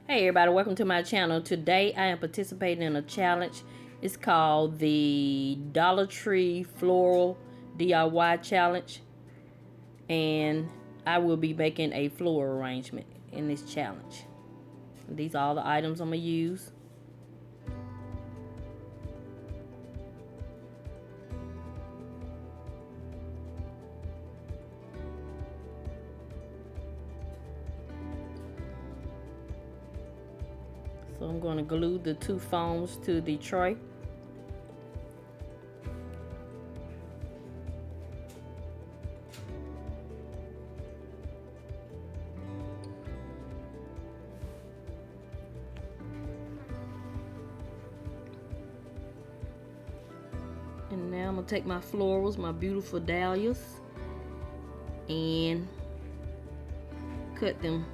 Hey everybody, welcome to my channel. Today I am participating in a challenge. It's called the Dollar Tree Floral DIY Challenge. And I will be making a floral arrangement in this challenge. These are all the items I'm going to use. So I'm going to glue the two foams to the tray. And now I'm going to take my florals, my beautiful dahlias, and cut them.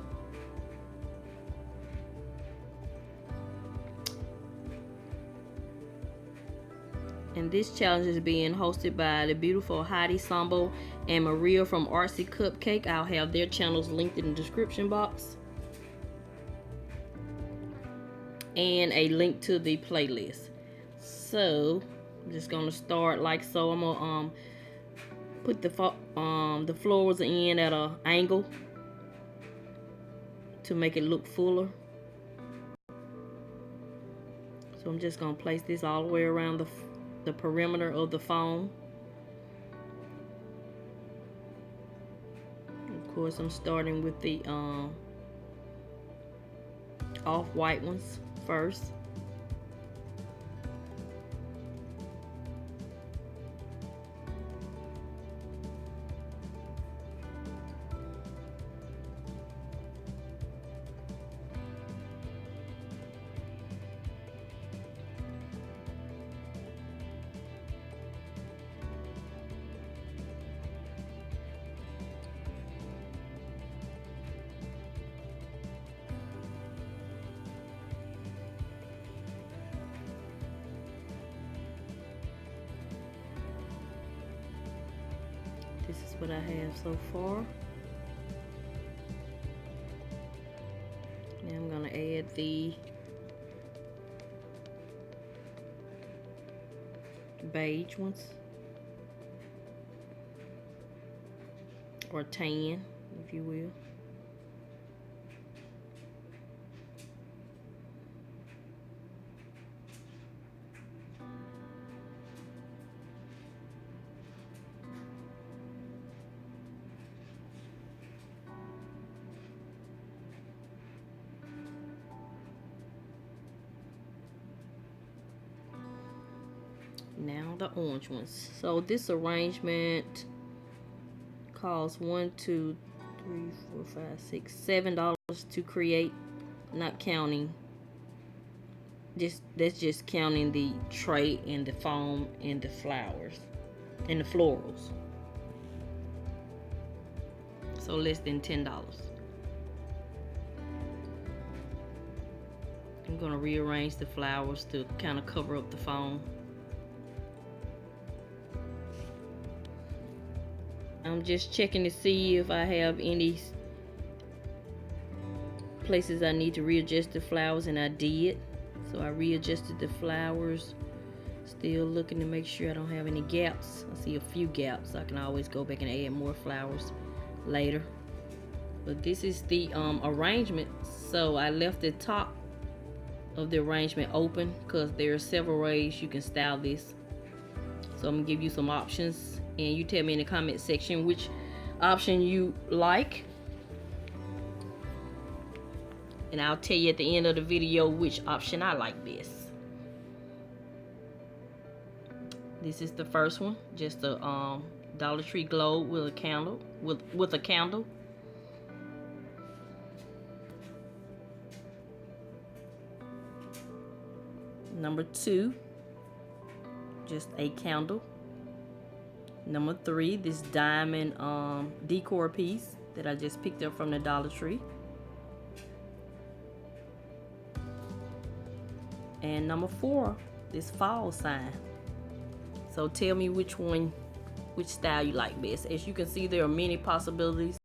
And this challenge is being hosted by the beautiful Heidi, Sonboul, and Maria from Artsy Cupcake. I'll have their channels linked in the description box. And a link to the playlist. So I'm just gonna start like so. I'm gonna put the florals in at an angle to make it look fuller. So I'm just gonna place this all the way around the perimeter of the foam. Of course, I'm starting with the off-white ones first. This is what I have so far. Now I'm going to add the beige ones, or tan, if you will. Now the orange ones. So this arrangement costs $1, $2, $3, $4, $5, $6, $7 to create, not counting. That's just counting the tray and the foam and the flowers and the florals. So less than $10. I'm gonna rearrange the flowers to kind of cover up the foam. I'm just checking to see if I have any places I need to readjust the flowers, and I did. So I readjusted the flowers. Still looking to make sure I don't have any gaps. I see a few gaps. I can always go back and add more flowers later. But this is the arrangement. So I left the top of the arrangement open because there are several ways you can style this. So I'm gonna give you some options, and you tell me in the comment section which option you like, and I'll tell you at the end of the video which option I like best. This is the first one, just a Dollar Tree globe with a candle, with a candle. Number 2, just a candle. Number 3, this diamond decor piece that I just picked up from the Dollar Tree. And number 4, this fall sign. So tell me which style you like best. As you can see, there are many possibilities.